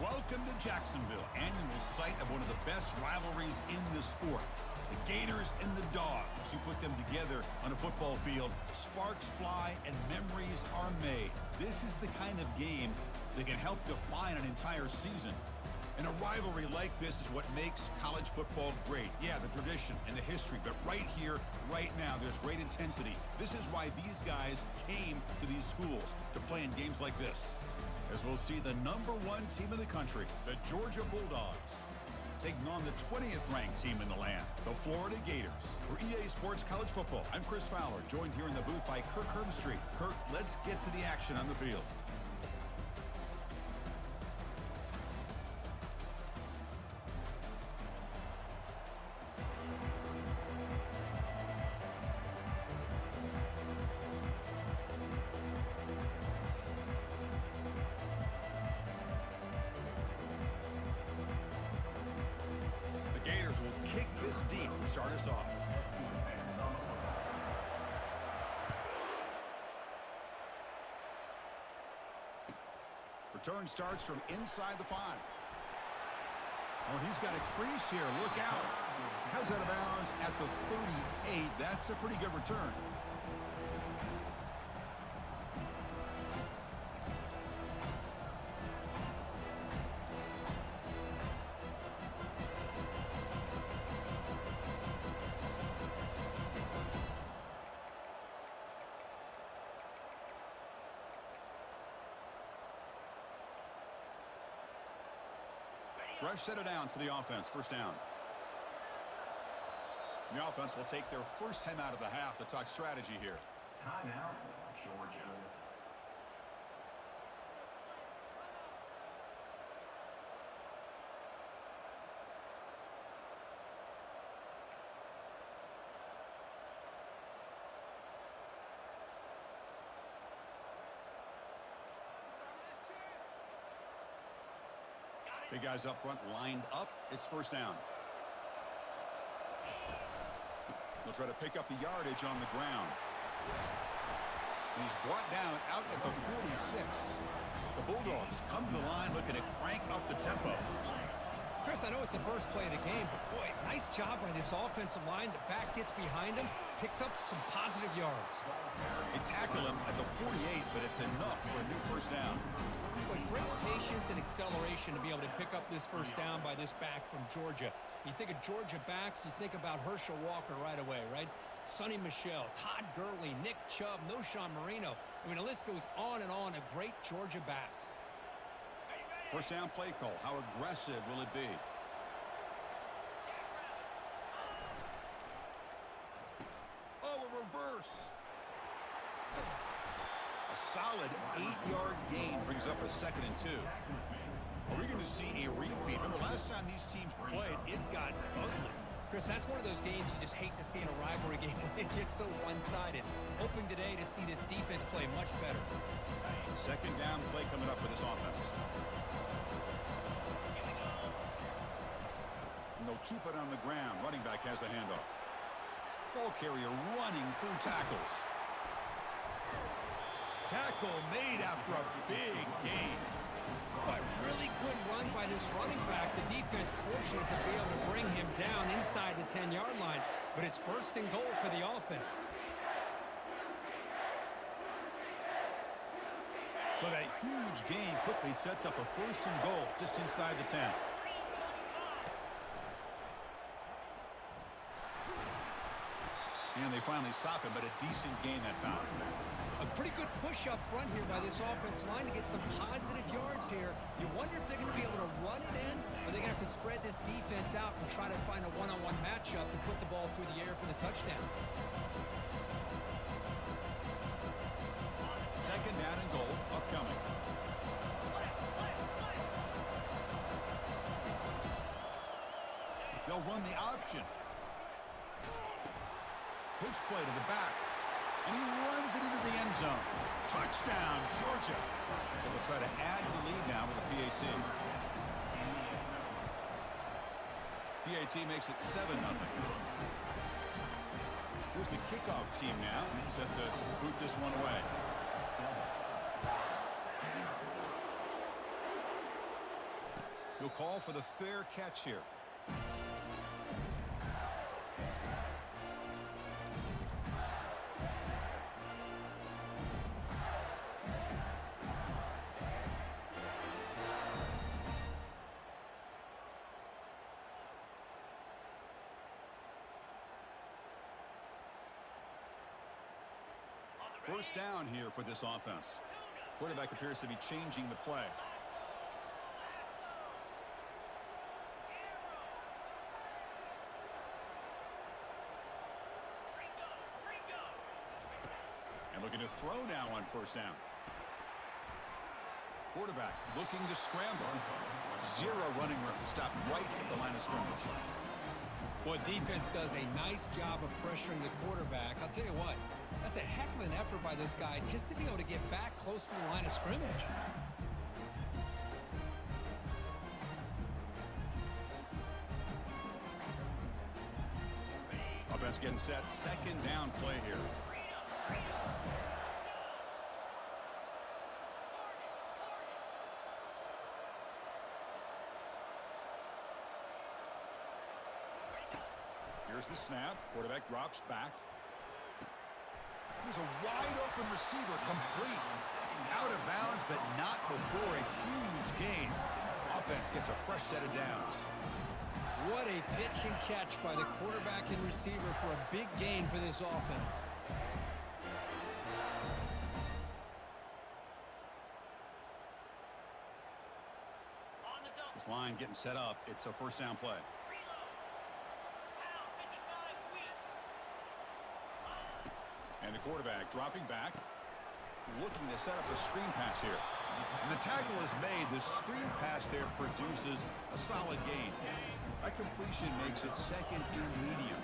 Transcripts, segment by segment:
Welcome to Jacksonville, annual site of one of the best rivalries in the sport. The Gators and the Dogs. You put them together on a football field, sparks fly and memories are made. This is the kind of game that can help define an entire season. And a rivalry like this is what makes college football great. Yeah, the tradition and the history, but right here, right now, there's great intensity. This is why these guys came to these schools to play in games like this. As we'll see the #1 team in the country, the Georgia Bulldogs, taking on the 20th ranked team in the land, the Florida Gators. For EA Sports College Football, I'm Chris Fowler, joined here in the booth by Kirk Herbstreit. Kirk, let's get to the action on the field. Deep to start us off. Return starts from inside the 5. Oh, he's got a crease here. Look out. How's that out of bounds at the 38? That's a pretty good return. Fresh set of downs for the offense. First down. The offense will take their first time out of the half to talk strategy here. Timeout, Georgia. Big guys up front lined up. It's first down. They'll try to pick up the yardage on the ground. He's brought down out at the 46. The Bulldogs come to the line looking to crank up the tempo. Chris, I know it's the first play of the game, but boy, nice job by this offensive line. The back gets behind him, picks up some positive yards. They tackle him at the 48, but it's enough for a new first down. Boy, great patience and acceleration to be able to pick up this first down by this back from Georgia. You think of Georgia backs, you think about Herschel Walker right away, right? Sonny Michel, Todd Gurley, Nick Chubb, Noshawn Marino. I mean, the list goes on and on of great Georgia backs. First down play call. How aggressive will it be? Oh, a reverse. A solid 8-yard gain brings up a 2nd and 2. Are we going to see a repeat? Remember, last time these teams played, it got ugly. Chris, that's one of those games you just hate to see in a rivalry game when it gets so one-sided. Hoping today to see this defense play much better. Second down play coming up for this offense. And they'll keep it on the ground. Running back has the handoff. Ball carrier running through tackles. Tackle made after a big gain. But really good run by this running back. The defense fortunate to be able to bring him down inside the 10-yard line. But it's first and goal for the offense. So that huge gain quickly sets up a first and goal just inside the 10. And they finally stop him, but a decent gain that time. A pretty good push up front here by this offense line to get some positive yards here. You wonder if they're going to be able to run it in, or they're going to have to spread this defense out and try to find a one-on-one matchup and put the ball through the air for the touchdown. Second down and goal upcoming. They'll run the option. Pitch play to the back. And he runs it into the end zone. Touchdown, Georgia. They'll try to add to the lead now with a PAT. PAT makes it 7-0. Here's the kickoff team now, set to boot this one away. He'll call for the fair catch here. First down here for this offense. Quarterback appears to be changing the play. And looking to throw now on first down. Quarterback looking to scramble. Zero running room. Stop right at the line of scrimmage. Well, defense does a nice job of pressuring the quarterback. I'll tell you what, that's a heck of an effort by this guy just to be able to get back close to the line of scrimmage. Offense getting set. Second down play here. Here's the snap. Quarterback drops back. Here's a wide-open receiver, complete. Out of bounds, but not before a huge gain. Offense gets a fresh set of downs. What a pitch and catch by the quarterback and receiver for a big gain for this offense. This line getting set up. It's a first down play. And the quarterback dropping back, looking to set up a screen pass here. And the tackle is made. The screen pass there produces a solid gain. That completion makes it second and medium.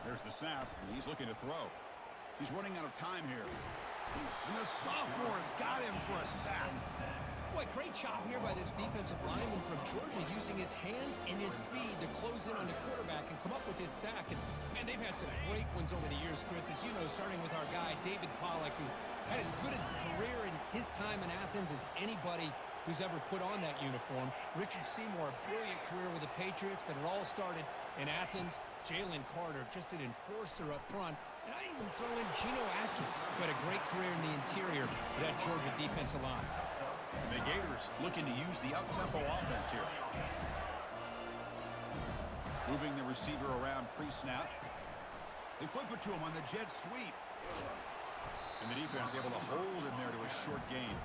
There's the snap, and he's looking to throw. He's running out of time here. And the sophomore has got him for a sack. Boy, great job here by this defensive lineman from Georgia using his hands and his speed to close in on the quarterback and come up with this sack. And, man, they've had some great ones over the years, Chris, as you know, starting with our guy, David Pollack, who had as good a career in his time in Athens as anybody who's ever put on that uniform. Richard Seymour, a brilliant career with the Patriots, but it all started in Athens. Jalen Carter, just an enforcer up front. And I even throw in Geno Atkins, who had a great career in the interior of that Georgia defensive line. And the Gators looking to use the up-tempo offense here. Moving the receiver around pre-snap. They flip it to him on the jet sweep. And the defense able to hold him there to a short gain.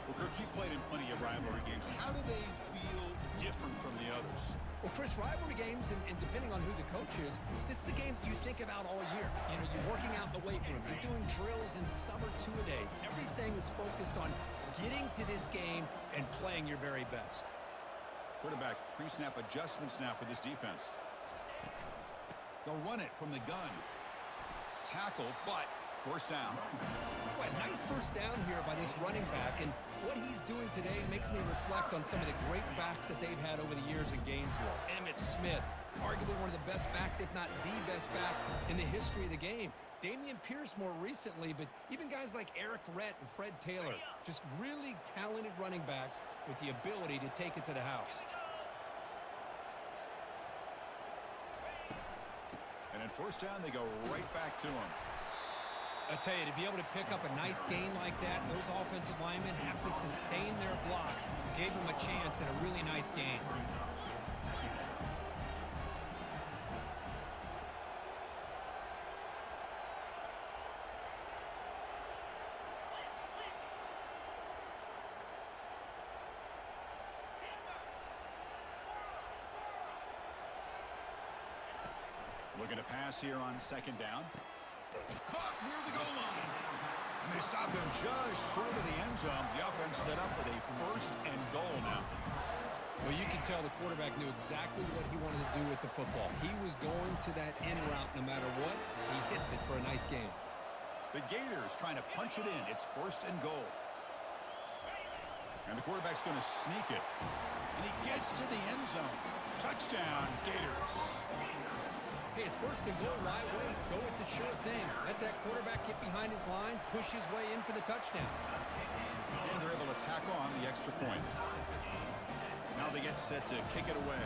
Well, Kirk, you played in plenty of rivalry games. How do they feel different from the others? Well, Chris, rivalry games, and depending on who the coach is, this is a game you think about all year. You know, you're working out in the weight room. You're doing drills in summer two-a-days. Everything is focused on getting to this game and playing your very best. Quarterback pre-snap adjustments now for this defense. They'll run it from the gun. Tackle, but first down. Boy, nice first down here by this running back, and what he's doing today makes me reflect on some of the great backs that they've had over the years in Gainesville. Emmitt Smith, arguably one of the best backs, if not the best back in the history of the game. Damian Pierce more recently, but even guys like Eric Rhett and Fred Taylor, just really talented running backs with the ability to take it to the house. And then first down, they go right back to him. I tell you, to be able to pick up a nice gain like that, those offensive linemen have to sustain their blocks. Gave them a chance at a really nice gain. Looking to pass here on second down. Caught near the goal line. And they stop him just short of the end zone. The offense set up with a first and goal now. Well, you can tell the quarterback knew exactly what he wanted to do with the football. He was going to that in route no matter what. He hits it for a nice gain. The Gators trying to punch it in. It's first and goal. And the quarterback's going to sneak it. And he gets to the end zone. Touchdown, Gators. Hey, it's first and goal. Why wait? Go with the sure thing. Let that quarterback get behind his line, push his way in for the touchdown. And they're able to tack on the extra point. Now they get set to kick it away.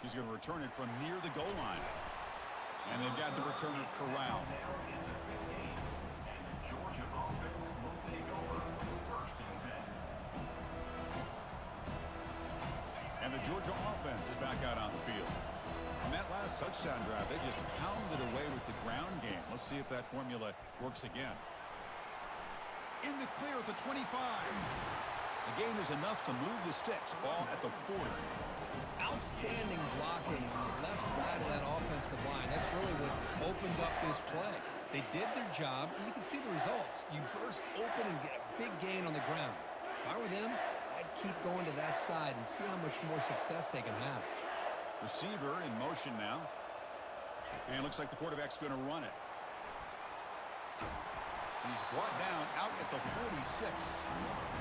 He's going to return it from near the goal line. And they've got the returner corralled. And the Georgia offense is back out on the field. On that last touchdown drive, they just pounded away with the ground game. Let's see if that formula works again. In the clear at the 25. The game is enough to move the sticks. Ball at the 40. Outstanding blocking on the left side of that offensive line. That's really what opened up this play. They did their job, and you can see the results. You burst open and get a big gain on the ground. If I were them, I'd keep going to that side and see how much more success they can have. Receiver in motion now. And it looks like the quarterback's going to run it. He's brought down out at the 46.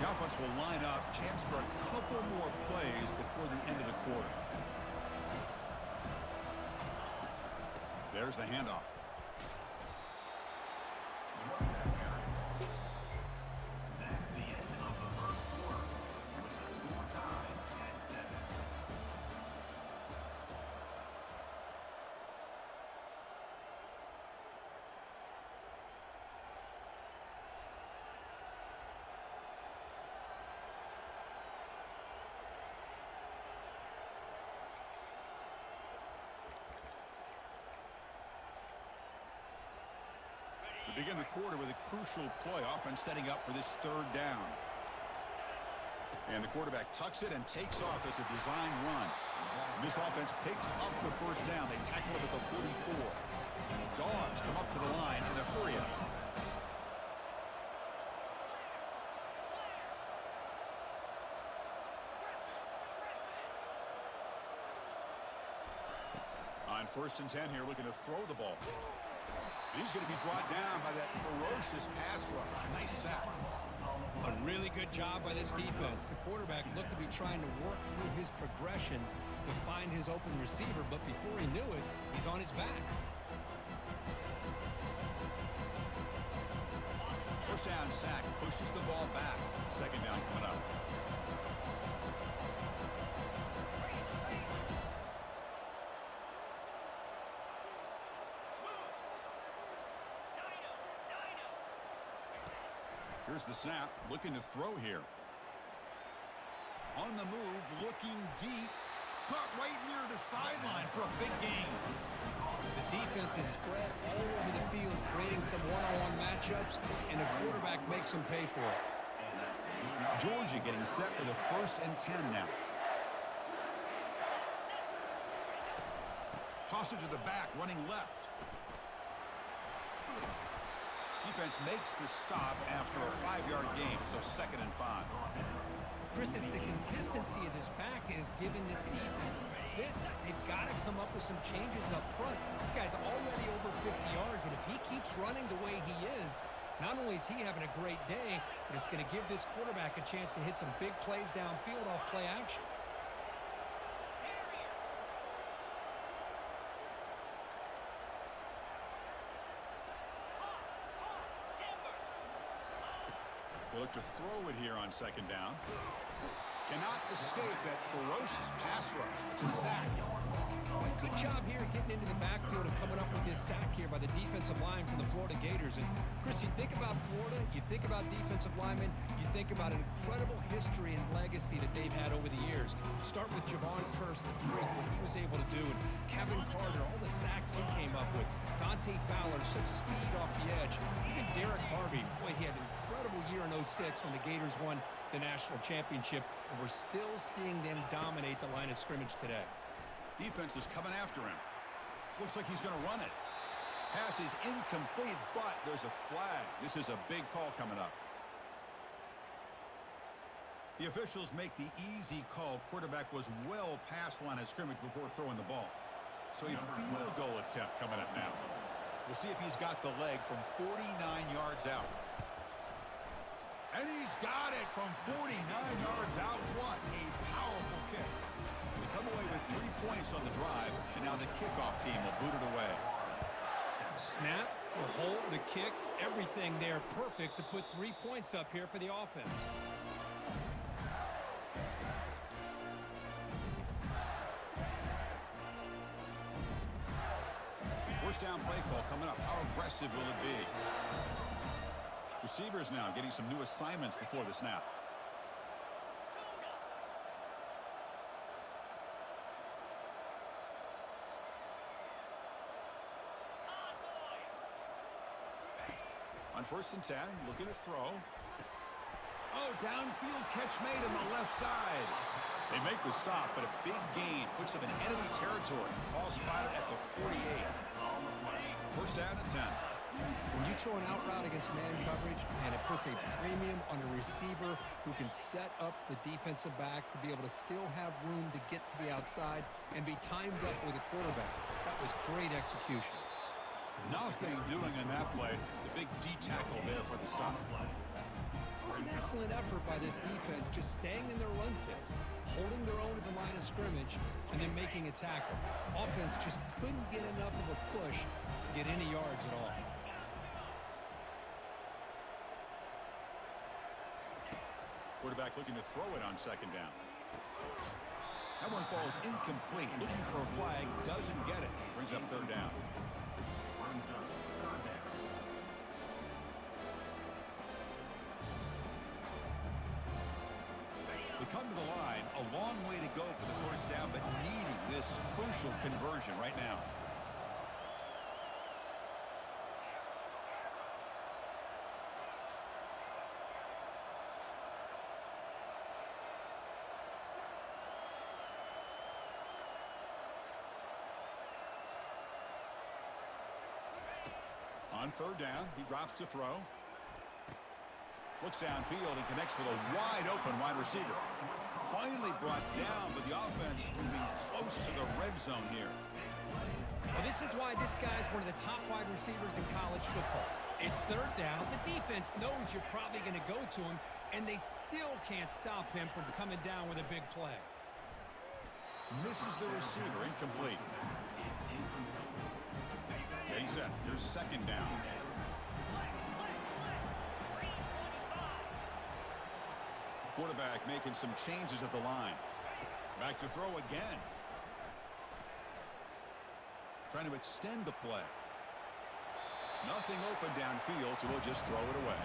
The offense will line up. Chance for a couple more plays before the end of the quarter. There's the handoff. That's the end of the first quarter with the score tied at 7. We begin the quarter with a crucial play. Offense setting up for this third down. And the quarterback tucks it and takes off as a design run. This offense picks up the first down. They tackle it at the 44. And the Dogs come up to the line in a hurry up. On 1st and 10 here, looking to throw the ball. He's going to be brought down by that ferocious pass rush. Nice sack. A really good job by this defense. The quarterback looked to be trying to work through his progressions to find his open receiver, but before he knew it, he's on his back. First down sack, pushes the ball back. Second down coming up. Here's the snap, looking to throw here. On the move, looking deep. Caught right near the sideline for a big gain. The defense is spread all over the field, creating some one-on-one matchups, and the quarterback makes them pay for it. Georgia getting set for the 1st and 10 now. Toss it to the back, running left. Defense makes the stop after a 5-yard gain, so 2nd and 5. Chris, it's the consistency of this pack is giving this defense fits. They've got to come up with some changes up front. This guy's already over 50 yards, and if he keeps running the way he is, not only is he having a great day, but it's going to give this quarterback a chance to hit some big plays downfield off play action. They look to throw it here on 2nd down. Cannot escape that ferocious pass rush. It's a sack. Boy, good job here getting into the backfield and coming up with this sack here by the defensive line for the Florida Gators. And Chris, you think about Florida, you think about defensive linemen, you think about an incredible history and legacy that they've had over the years. Start with Javon Curse, the freak, what he was able to do, and Kevin Carter, all the sacks he came up with. Dante Fowler, some speed off the edge. Even Derek Harvey, boy, he had an incredible year in 06 when the Gators won the national championship, and we're still seeing them dominate the line of scrimmage today. Defense is coming after him. Looks like he's going to run it. Pass is incomplete, but there's a flag. This is a big call coming up. The officials make the easy call. Quarterback was well past the line of scrimmage before throwing the ball. So a field goal attempt coming up now. We'll see if he's got the leg from 49 yards out. And he's got it from 49 yards out. What a powerful kickoff team will boot it away. Snap, the hold, the kick, everything there perfect to put 3 points up here for the offense. First down play call coming up. How aggressive will it be? Receivers now getting some new assignments before the snap. On 1st and 10, looking to throw. Oh, downfield catch made on the left side. They make the stop, but a big gain puts them in enemy territory. Ball spotted at the 48. First down and 10. When you throw an out route against man coverage and it puts a premium on a receiver who can set up the defensive back to be able to still have room to get to the outside and be timed up with a quarterback. That was great execution. Nothing doing in that play. The big D tackle there for the stop. It was an excellent effort by this defense, just staying in their run fits, holding their own at the line of scrimmage, and then making a tackle. Offense just couldn't get enough of a push to get any yards at all. Quarterback looking to throw it on 2nd down. That one falls incomplete. Looking for a flag, doesn't get it. Brings up 3rd down. They come to the line, a long way to go for the first down, but needing this crucial conversion right now. On 3rd down, he drops to throw. Looks downfield and connects with a wide-open wide receiver. Finally brought down, but the offense moving close to the red zone here. Well, this is why this guy's one of the top wide receivers in college football. It's 3rd down. The defense knows you're probably going to go to him, and they still can't stop him from coming down with a big play. Misses the receiver, incomplete. Getting set. Here's 2nd down. Quarterback making some changes at the line. Back to throw again. Trying to extend the play. Nothing open downfield, so we'll just throw it away.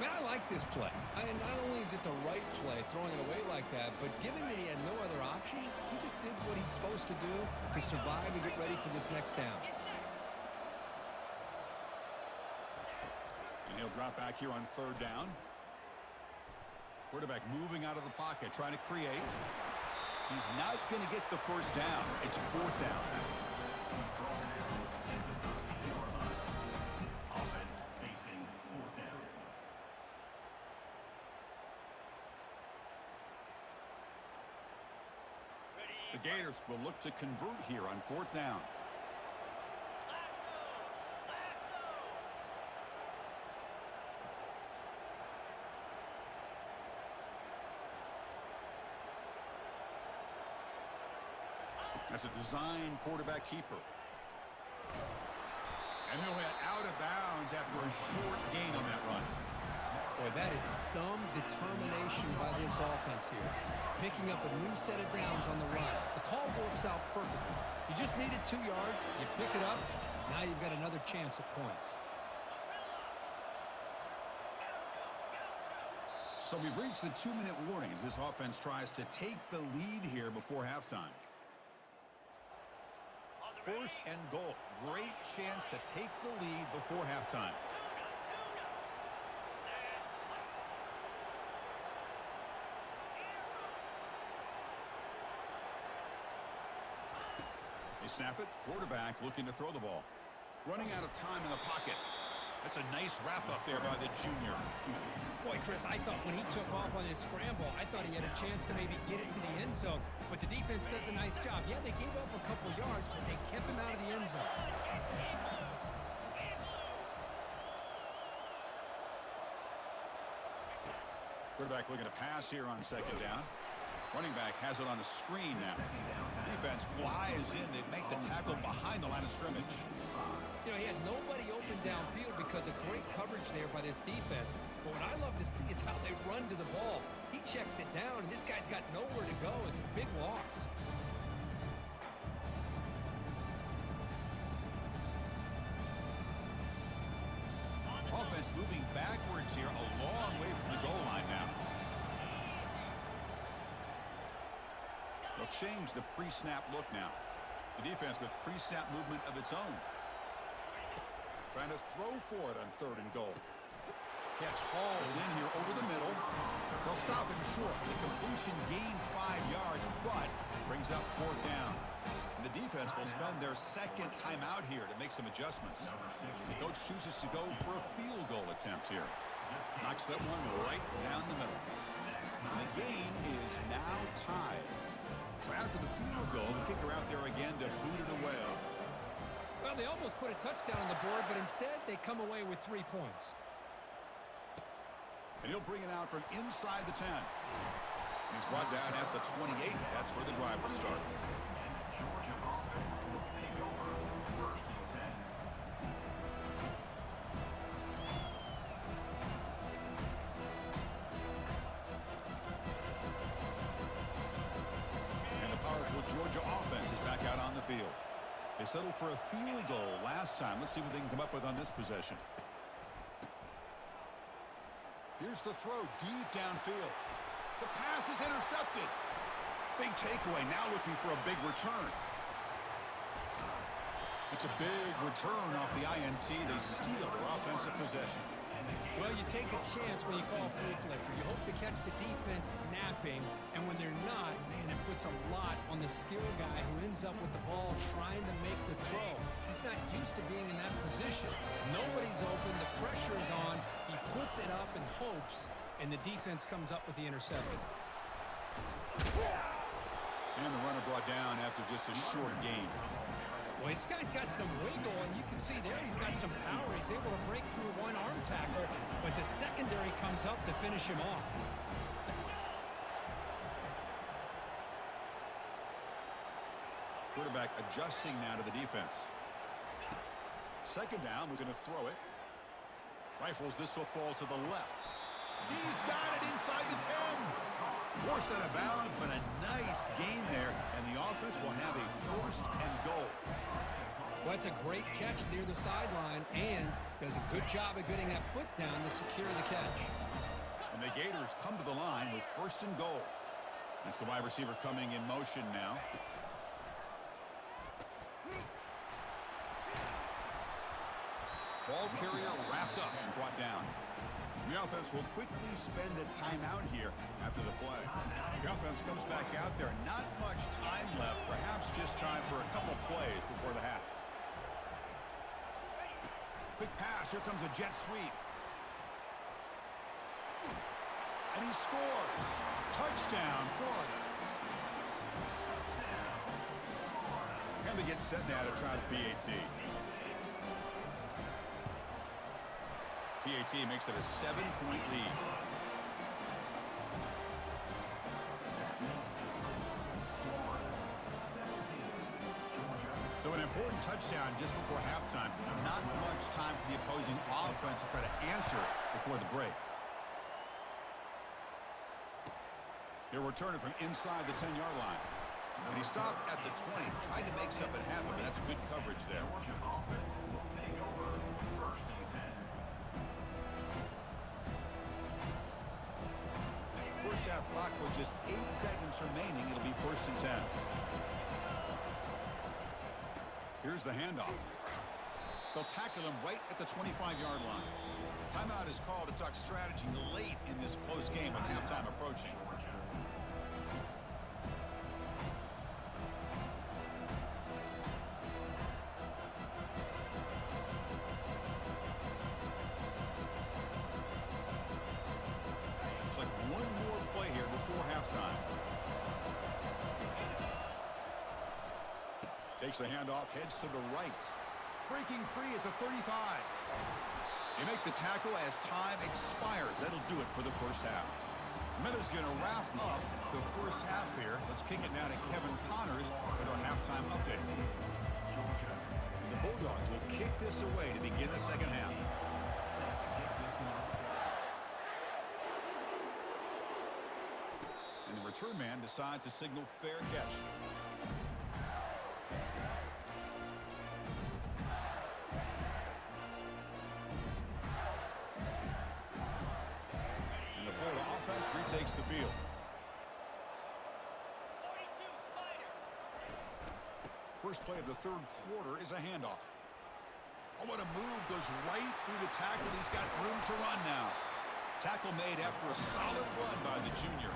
Man, I like this play. And not only is it the right play, throwing it away like that, but given that he had no other option, he just did what he's supposed to do to survive and get ready for this next down. And he'll drop back here on 3rd down. Quarterback moving out of the pocket, trying to create. He's not going to get the first down. It's 4th down. The Gators will look to convert here on 4th down. That's a design quarterback keeper. And he'll head out of bounds after a short gain on that run. Boy, that is some determination by this offense here. Picking up a new set of downs on the run. The call works out perfectly. You just needed 2 yards. You pick it up. Now you've got another chance at points. So we've reached the 2-minute warning as this offense tries to take the lead here before halftime. 1st and goal. Great chance to take the lead before halftime. They snap it. Quarterback looking to throw the ball. Running out of time in the pocket. That's a nice wrap up there by the junior. Boy, Chris, I thought when he took off on his scramble, I thought he had a chance to maybe get it to the end zone. But the defense does a nice job. Yeah, they gave up a couple yards, but they kept him out of the end zone. Quarterback looking to pass here on 2nd down. Running back has it on a screen now. defense flies in. They make the tackle behind the line of scrimmage. You know, he had nobody open downfield because of great coverage there by this defense. But what I love to see is how they run to the ball. He checks it down, and this guy's got nowhere to go. It's a big loss. Offense moving backwards here, a long way from the goal line now. They'll change the pre-snap look now. The defense with pre-snap movement of its own. Trying to throw for it on 3rd and goal. Catch hauled in here over the middle. They'll stop him short. The completion gained 5 yards, but brings up 4th down. And the defense will spend their 2nd timeout here to make some adjustments. The coach chooses to go for a field goal attempt here. Knocks that one right down the middle. And the game is now tied. So after the field goal, the kicker out there again to boot it away. Well, they almost put a touchdown on the board, but instead they come away with 3 points. And he'll bring it out from inside the 10. He's brought down at the 28. That's where the drive will start. Georgia offense will take over 1st and 10. And the powerful Georgia offense is back out on the field. They settled for a field goal last time. Let's see what they can come up with on this possession. Here's the throw deep downfield. The pass is intercepted. Big takeaway, now looking for a big return. It's a big return off the INT. They steal their offensive possession. Well, you take a chance when you call flea flicker. You hope to catch the defense napping, and when they're not, man, it puts a lot on the skill guy who ends up with the ball trying to make the throw. He's not used to being in that position. Nobody's open. The pressure is on. He puts it up and hopes, and the defense comes up with the interception. And the runner brought down after just a short gain. Well, this guy's got some wiggle, and you can see there he's got some power. He's able to break through one arm tackle, but the secondary comes up to finish him off. Quarterback adjusting now to the defense. 2nd down, we're going to throw it. Rifles this football to the left. He's got it inside the 10. Forced out of bounds, but a nice gain there, and the offense will have a 1st and goal. Well, it's a great catch near the sideline, and does a good job of getting that foot down to secure the catch. And the Gators come to the line with 1st and goal. That's the wide receiver coming in motion now. Ball carrier wrapped up and brought down. The offense will quickly spend a timeout here after the play. The offense comes back out there. Not much time left. Perhaps just time for a couple plays before the half. Quick pass. Here comes a jet sweep. And he scores. Touchdown, Florida. And they get set now to try the PAT. PAT makes it a 7-point lead. So an important touchdown just before halftime. Not much time for the opposing offense to try to answer before the break. He'll return it from inside the 10-yard line. And he stopped at the 20, trying to make something happen, but that's good coverage there. Georgia offense will take over 1st and 10. First half clock with just 8 seconds remaining. It'll be 1st and 10. Here's the handoff. They'll tackle him right at the 25-yard line. Timeout is called to talk strategy late in this close game with halftime approaching. It's like one more play here before halftime. Takes the handoff, heads to the right. Breaking free at the 35. They make the tackle as time expires. That'll do it for the first half. Miller's going to wrap up the first half here. Let's kick it now to Kevin Connors with our halftime update. The Bulldogs will kick this away to begin the second half. And the return man decides to signal fair catch. And the Florida offense retakes the field. First play of the third quarter is a handoff. Oh, what a move. Goes right through the tackle. He's got room to run now. Tackle made after a solid run by the junior.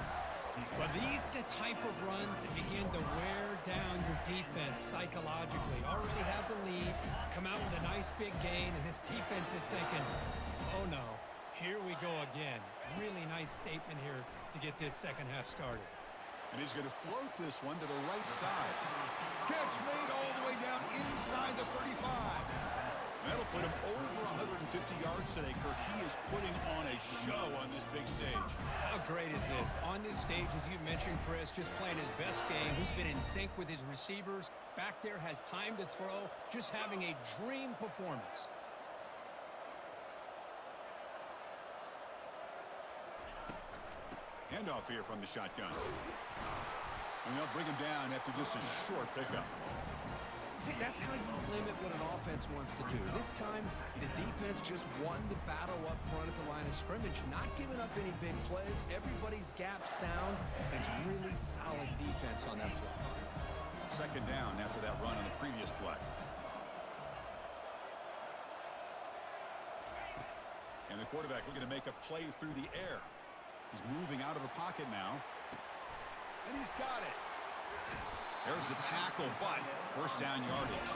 Well, these are the type of runs that begin to wear down your defense psychologically. Already have the lead, come out with a nice big gain, and this defense is thinking, oh no, here we go again. Really nice statement here to get this second half started. And he's going to float this one to the right side. Catch made all the way down inside the 35. That'll put him over 150 yards today, Kirk. He is putting on a show on this big stage. How great is this? On this stage, as you mentioned, Chris, just playing his best game. He's been in sync with his receivers. Back there, has time to throw. Just having a dream performance. Handoff here from the shotgun. And they'll bring him down after just a short pickup. See, that's how you limit what an offense wants to do. This time, the defense just won the battle up front at the line of scrimmage, not giving up any big plays. Everybody's gap sound. It's really solid defense on that play. Second down after that run on the previous play. And the quarterback looking to make a play through the air. He's moving out of the pocket now. And he's got it. There's the tackle, but first down yardage.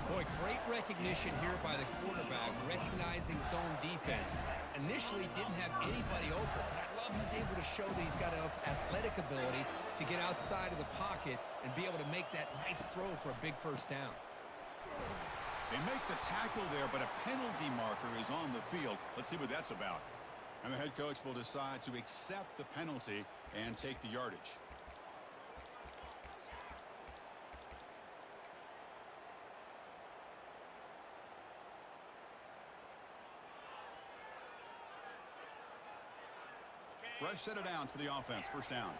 Boy, great recognition here by the quarterback, recognizing zone defense. Initially didn't have anybody open, but I love he's able to show that he's got enough athletic ability to get outside of the pocket and be able to make that nice throw for a big first down. They make the tackle there, but a penalty marker is on the field. Let's see what that's about. And the head coach will decide to accept the penalty and take the yardage. Fresh set of downs for the offense. First down.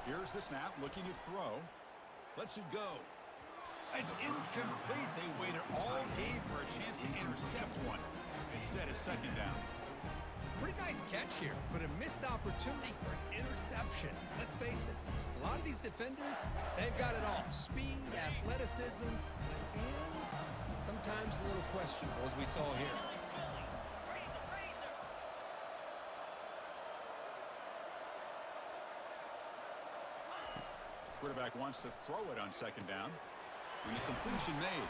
Here's the snap, looking to throw. Lets it go. It's incomplete. They waited all game for a chance to intercept one. Instead, it's second down. Pretty nice catch here, but a missed opportunity for an interception. Let's face it, a lot of these defenders, they've got it all. Speed, athleticism, but hands, sometimes a little questionable, as we saw here. Quarterback wants to throw it on second down. And the completion made.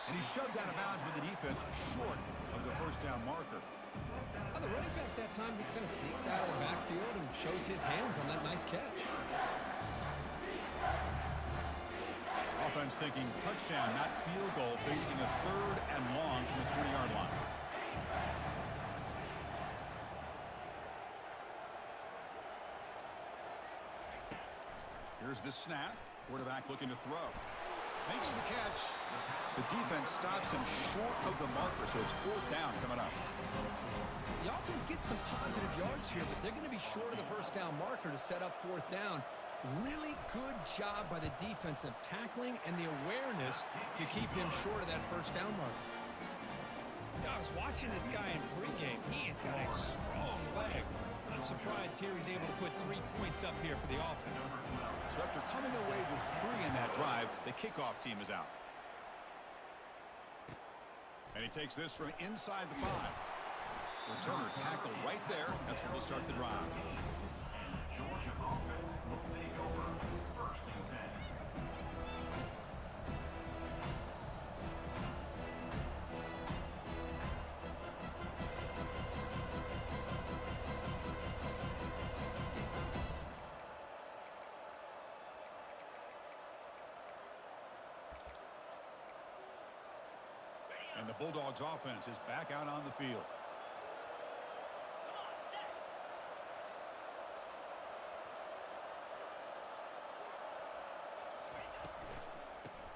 And he's shoved out of bounds with the defense short of the first down marker. Well, the running back that time just kind of sneaks out of the backfield and shows his hands on that nice catch. Offense thinking touchdown, not field goal, facing a third and long from the 20-yard line. Here's the snap. Quarterback looking to throw. Makes the catch. The defense stops him short of the marker, so it's fourth down coming up. The offense gets some positive yards here, but they're going to be short of the first down marker to set up fourth down. Really good job by the defense of tackling and the awareness to keep him short of that first down marker. I was watching this guy in pregame. He has got a strong leg. I'm surprised here he's able to put 3 points up here for the offense. So after coming away with 3 in that drive, the kickoff team is out. And he takes this from inside the 5. Returner tackle right there. That's where they'll start the drive. Georgia offense will take over first and 10. Bulldogs offense is back out on the field.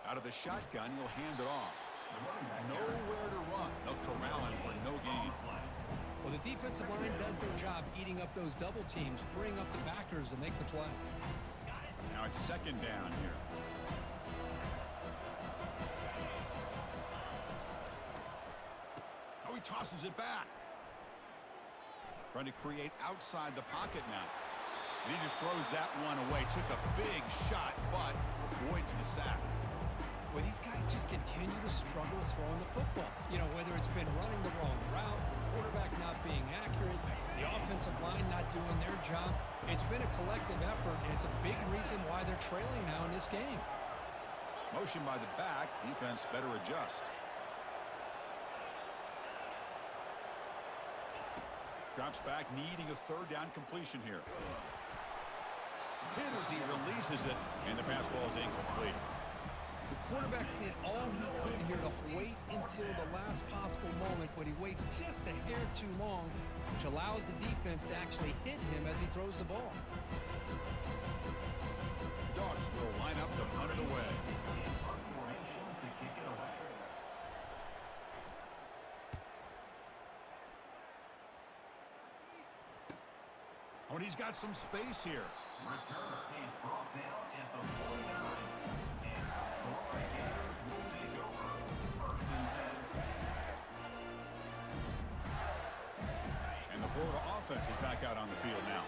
Out of the shotgun, he'll hand it off. Nowhere to run. They'll corral him for no gain. Well, the defensive line does their job eating up those double teams, freeing up the backers to make the play. Now it's second down here. Oh, he tosses it back. Trying to create outside the pocket now. And he just throws that one away. Took a big shot, but avoids the sack. Well, these guys just continue to struggle throwing the football. You know, whether it's been running the wrong route, the quarterback not being accurate, the offensive line not doing their job. It's been a collective effort, and it's a big reason why they're trailing now in this game. Motion by the back. Defense better adjust. Drops back, needing a third down completion here. Hit as he releases it, and the pass ball is incomplete. The quarterback did all he could here to wait until the last possible moment, but he waits just a hair too long, which allows the defense to actually hit him as he throws the ball. The Dogs will line up to punt it away. Oh, and he's got some space here. Return is brought down at the 49. And the score Gators will take over. First and 10. And the Florida offense is back out on the field now.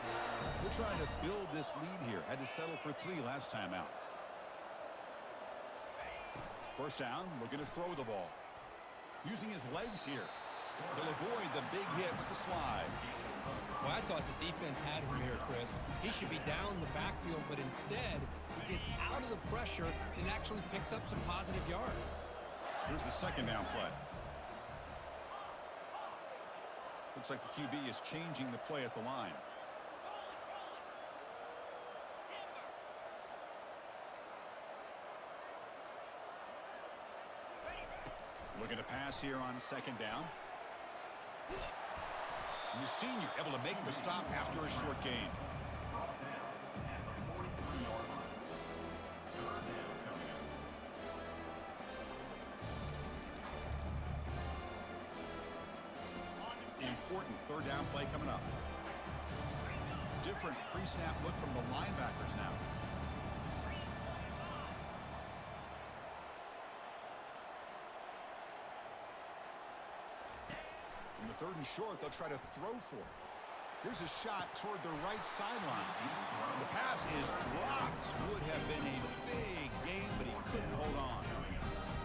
We're trying to build this lead here. Had to settle for 3 last time out. First down, looking to throw the ball. Using his legs here. He'll avoid the big hit with the slide. Well, I thought the defense had him here, Chris. He should be down the backfield, but instead, he gets out of the pressure and actually picks up some positive yards. Here's the second down play. Looks like the QB is changing the play at the line. Looking to pass here on second down. And the senior able to make the stop after a short gain. Brought down at the 43-yard line. Third down coming up. Important third down play coming up. Different pre-snap look from the linebackers now. In the third and short, they'll try to throw for it. Here's a shot toward the right sideline. And the pass is dropped. Would have been a big game, but he couldn't hold on.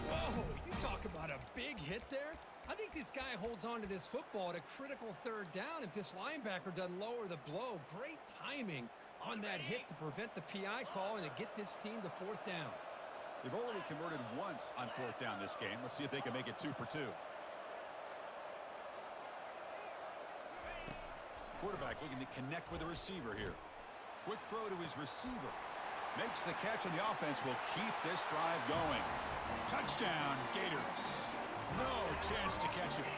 Whoa, you talk about a big hit there. I think this guy holds on to this football at a critical third down if this linebacker doesn't lower the blow. Great timing on that hit to prevent the PI call and to get this team to fourth down. They've already converted once on fourth down this game. Let's see if they can make it 2 for 2. Quarterback looking to connect with the receiver here. Quick throw to his receiver. Makes the catch, and the offense will keep this drive going. Touchdown, Gators. No chance to catch it.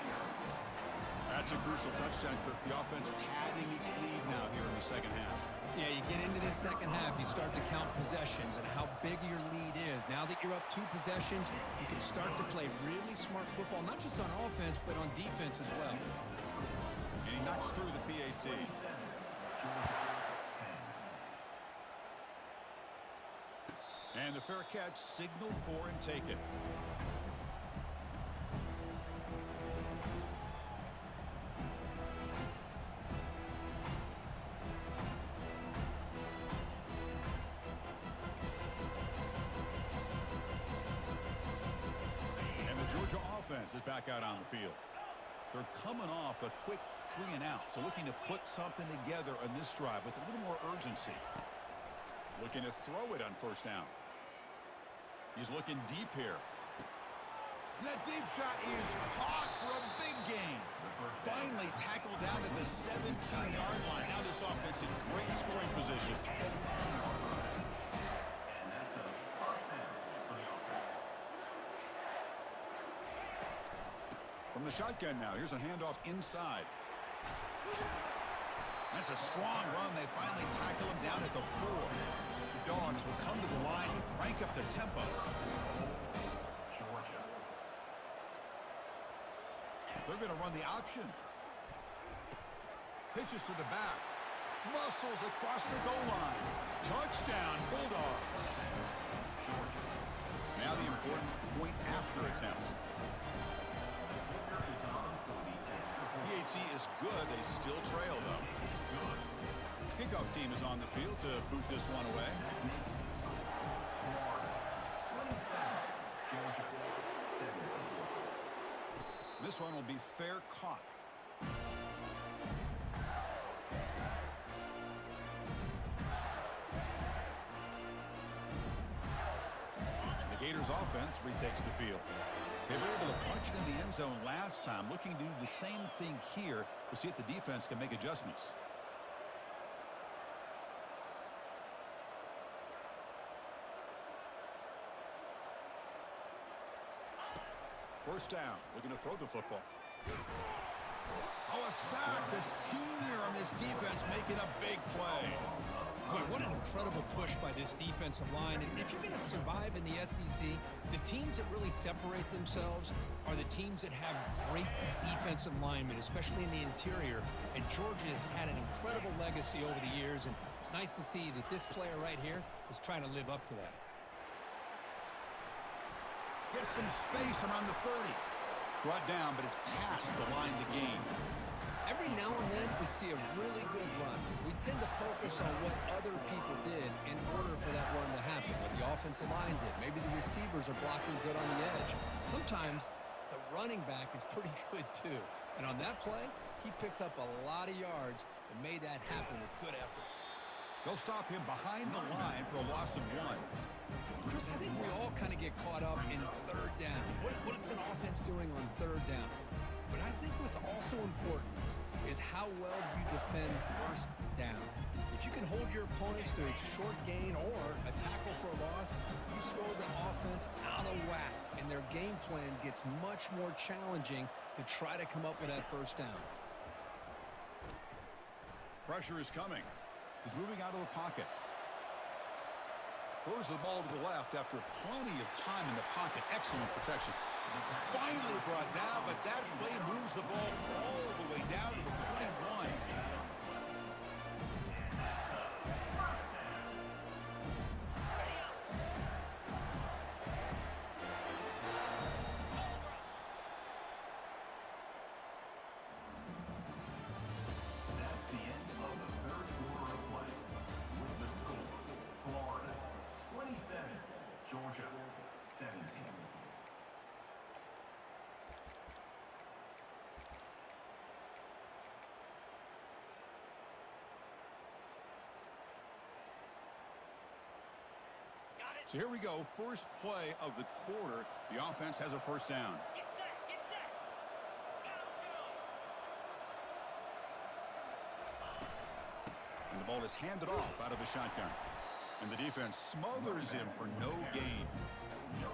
That's a crucial touchdown, Kirk. The offense padding its lead now here in the second half. Yeah, you get into this second half, you start to count possessions and how big your lead is. Now that you're up 2 possessions, you can start to play really smart football, not just on offense, but on defense as well. And he knocks through the PAT. And the fair catch, signal for and take it. And the Georgia offense is back out on the field. They're coming off a quick 3 and out, so looking to put something together on this drive with a little more urgency. Looking to throw it on first down. He's looking deep here. And that deep shot is caught for a big gain. Finally tackled down at the 17-yard line. Now this offense in great scoring position. And that's a first down for the offense. From the shotgun now, here's a handoff inside. That's a strong run. They finally tackle him down at the 4. The Dogs will come to the line and crank up the tempo. Georgia. They're going to run the option. Pitches to the back. Muscles across the goal line. Touchdown, Bulldogs. Now the important point after attempt. PHC is good. They still trail, though. Kickoff team is on the field to boot this one away. This one will be fair caught. The Gators offense retakes the field. They were able to punch it in the end zone last time, looking to do the same thing here to see if the defense can make adjustments. First down, looking to throw the football. Oh, a sack. The senior on this defense making a big play. Boy, what an incredible push by this defensive line. And if you're going to survive in the SEC, the teams that really separate themselves are the teams that have great defensive linemen, especially in the interior. And Georgia has had an incredible legacy over the years, and it's nice to see that this player right here is trying to live up to that. Gets some space around the 30. Brought down, but it's past the line to gain. Every now and then, we see a really good run. We tend to focus on what other people did in order for that run to happen, what the offensive line did. Maybe the receivers are blocking good on the edge. Sometimes the running back is pretty good, too. And on that play, he picked up a lot of yards and made that happen with good effort. They'll stop him behind the line for a loss of 1. Chris, I think we all kind of get caught up in third down. What's an offense doing on third down? But I think what's also important is how well you defend first down. If you can hold your opponents to a short gain or a tackle for a loss, you throw the offense out of whack, and their game plan gets much more challenging to try to come up with that first down. Pressure is coming. He's moving out of the pocket. Throws the ball to the left after plenty of time in the pocket. Excellent protection. Finally brought down, but that play moves the ball all the way down to the 21. That's the end of the third quarter of play. With the score, Florida 27, Georgia 17. So here we go. First play of the quarter. The offense has a first down. Get set, get set. And the ball is handed off out of the shotgun. And the defense smothers him for no gain.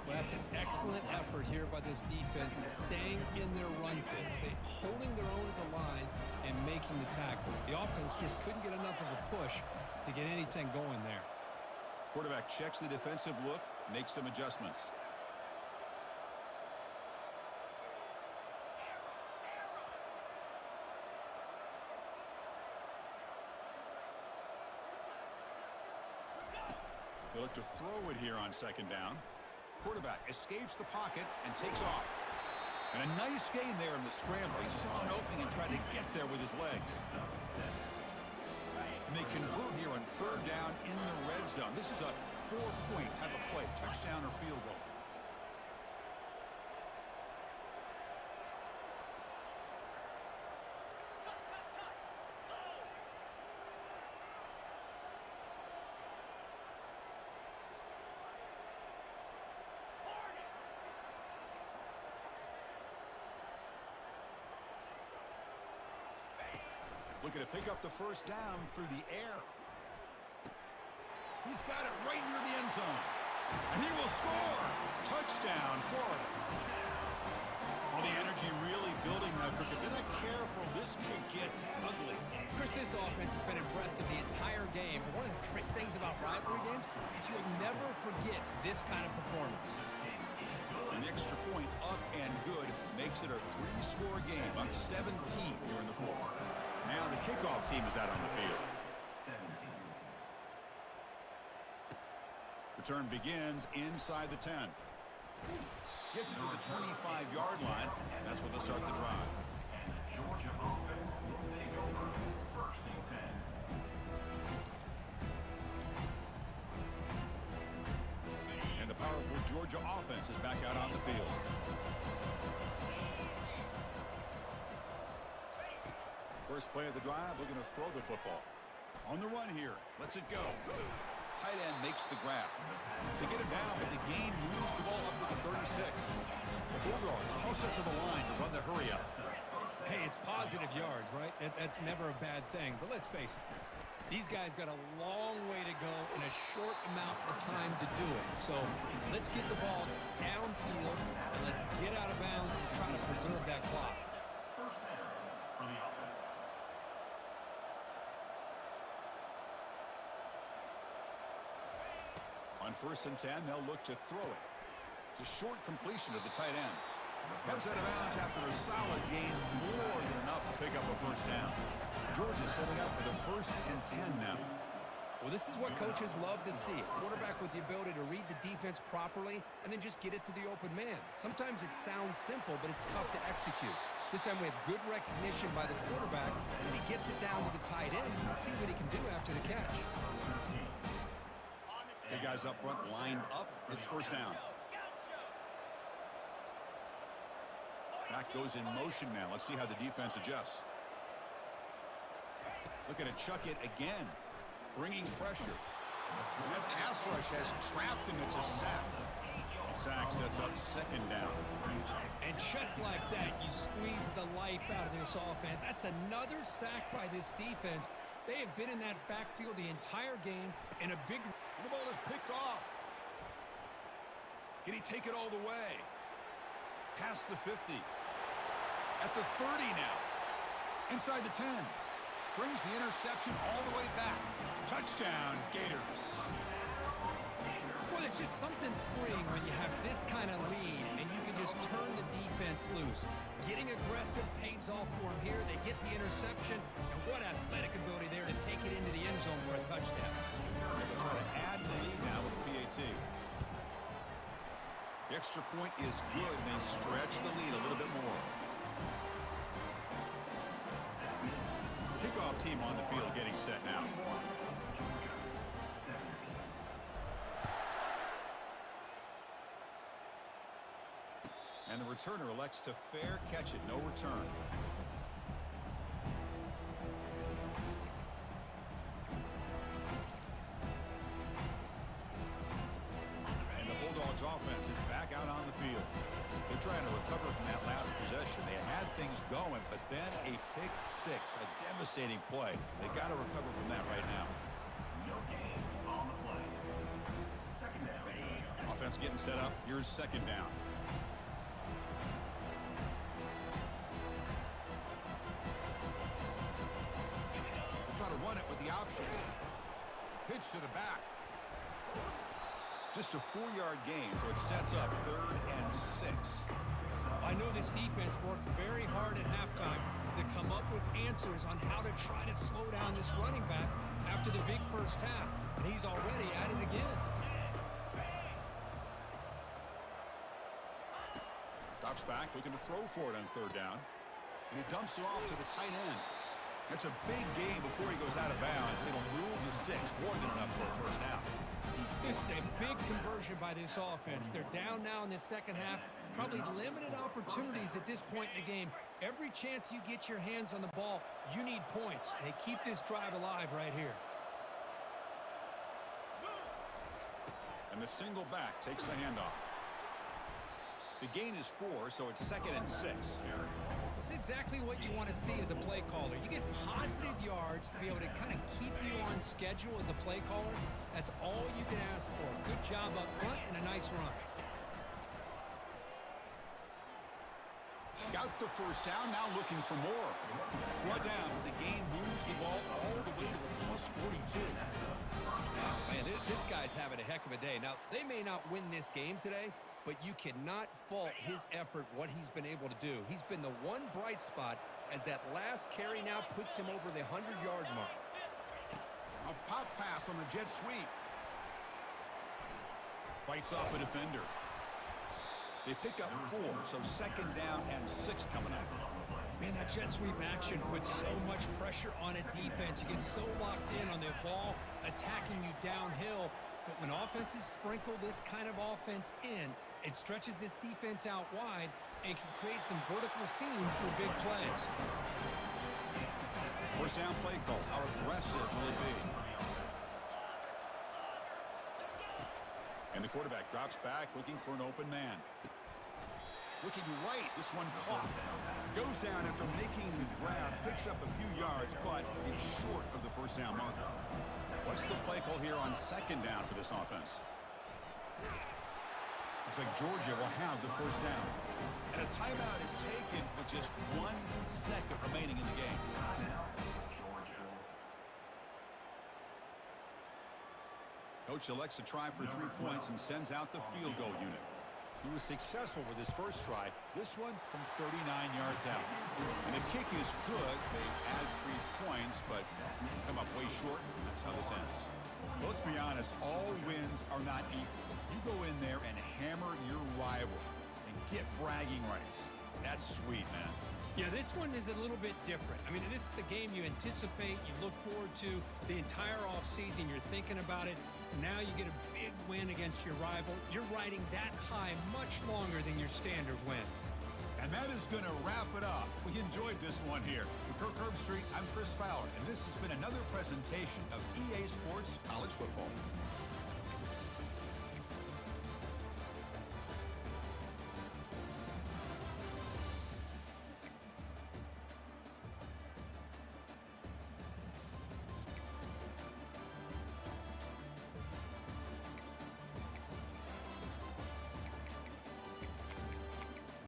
Well, that's an excellent effort here by this defense, staying in their run fits, holding their own at the line and making the tackle. The offense just couldn't get enough of a push to get anything going there. Quarterback checks the defensive look, makes some adjustments. They look to throw it here on second down. Quarterback escapes the pocket and takes off. And a nice gain there in the scramble. He saw an opening and tried to get there with his legs. And they convert here on third down in the red zone. This is a 4-point type of play, touchdown or field goal. Looking to pick up the first down through the air. He's got it right near the end zone. And he will score. Touchdown, Florida. Well, the energy really get ugly. Chris, this offense has been impressive the entire game. And one of the great things about rivalry games is you'll never forget this kind of performance. An extra point up and good makes it a 3-score game. Up 17 here in the fourth. Now the kickoff team is out on the field. Return begins inside the 10. Gets it to the 25-yard line. That's where they'll start the drive. And the Georgia offense will take over first and 10. And the powerful Georgia offense is back out on the field. First play of the drive, they're going to throw the football. On the run here. Lets it go. Tight end makes the grab. They get him down, but the gain moves the ball up to the 36. The Bulldogs hustle to the line to run the hurry up. Hey, it's positive yards, right? That's never a bad thing. But let's face it, Chris. These guys got a long way to go in a short amount of time to do it. So let's get the ball downfield, and let's get out of bounds and try to preserve that clock. First down for the offense. On 1st and 10, they'll look to throw it. It's a short completion to the tight end. Heads out of bounds after a solid gain, more than enough to pick up a first down. Georgia setting up for the 1st and 10 now. Well, this is what coaches love to see. A quarterback with the ability to read the defense properly and then just get it to the open man. Sometimes it sounds simple, but it's tough to execute. This time we have good recognition by the quarterback, and he gets it down to the tight end. Let's see what he can do after the catch. The guys up front lined up. It's first down. Back goes in motion now. Let's see how the defense adjusts. Looking to chuck it again. Bringing pressure. And that pass rush has trapped him. It's a sack. The sack sets up 2nd down. And just like that, you squeeze the life out of this offense. That's another sack by this defense. They have been in that backfield the entire game, and a big... The ball is picked off. Can he take it all the way? Past the 50. At the 30 now. Inside the 10. Brings the interception all the way back. Touchdown, Gators. Well, it's just something freeing when you have this kind of lead and you can just turn the defense loose. Getting aggressive pays off for them here. They get the interception, and what athletic ability there to take it into the end zone for a touchdown. They'll try to add the lead now with the PAT. The extra point is good, and they stretch the lead a little bit more. Kickoff team on the field getting set now. And the returner elects to fair catch it. No return. And the Bulldogs offense is back out on the field. They're trying to recover from that last possession. They had things going, but then a pick six, a devastating play. They got to recover from that right now. No gain on the play. Second down. Offense getting set up. Here's 2nd down. Try to run it with the option. Pitch to the back. Just a 4-yard gain, so it sets up 3rd and 6. I know this defense worked very hard at halftime to come up with answers on how to try to slow down this running back after the big first half, and he's already at it again. Drops back, looking to throw for it on 3rd down. And he dumps it off to the tight end. That's a big gain before he goes out of bounds. It'll move the sticks more than enough for a first down. This is a big conversion by this offense. They're down now in the second half. Probably limited opportunities at this point in the game. Every chance you get your hands on the ball, you need points. They keep this drive alive right here. And the single back takes the handoff. The gain is 4, so it's 2nd and 6. It's exactly what you want to see as a play caller. You get positive yards to be able to kind of keep you on schedule as a play caller. That's all you can ask for. Good job up front and a nice run. got the first down, now looking for more. Brought down, the game moves the ball all the way to the plus 42. Man, this guy's having a heck of a day. Now, they may not win this game today, but you cannot fault his effort, what he's been able to do. He's been the one bright spot as that last carry now puts him over the 100-yard mark. A pop pass on the jet sweep. Fights off a defender. They pick up 4, so second down and 6 coming up. Man, that jet sweep action puts so much pressure on a defense. You get so locked in on the ball attacking you downhill. But when offenses sprinkle this kind of offense in, it stretches this defense out wide and can create some vertical seams for big plays. First down play call. How aggressive will it be? And the quarterback drops back, looking for an open man. Looking right, this one caught. Goes down after making the grab, picks up a few yards, but it's short of the first down marker. What's the play call here on second down for this offense? Looks like Georgia will have the first down. And a timeout is taken with just 1 second remaining in the game. Coach elects to try for 3 points and sends out the field goal unit. He was successful with his first try, this one from 39 yards out. And the kick is good. They add 3 points, but come up way short. That's how this ends. Well, let's be honest, all wins are not equal. You go in there and hammer your rival and get bragging rights. That's sweet, man. Yeah, this one is a little bit different. I mean, this is a game you anticipate, you look forward to the entire offseason. You're thinking about it. Now you get a big win against your rival. You're riding that high much longer than your standard win. And that is going to wrap it up. We enjoyed this one here. With Kirk Herbstreit, I'm Chris Fowler, and this has been another presentation of EA Sports College Football.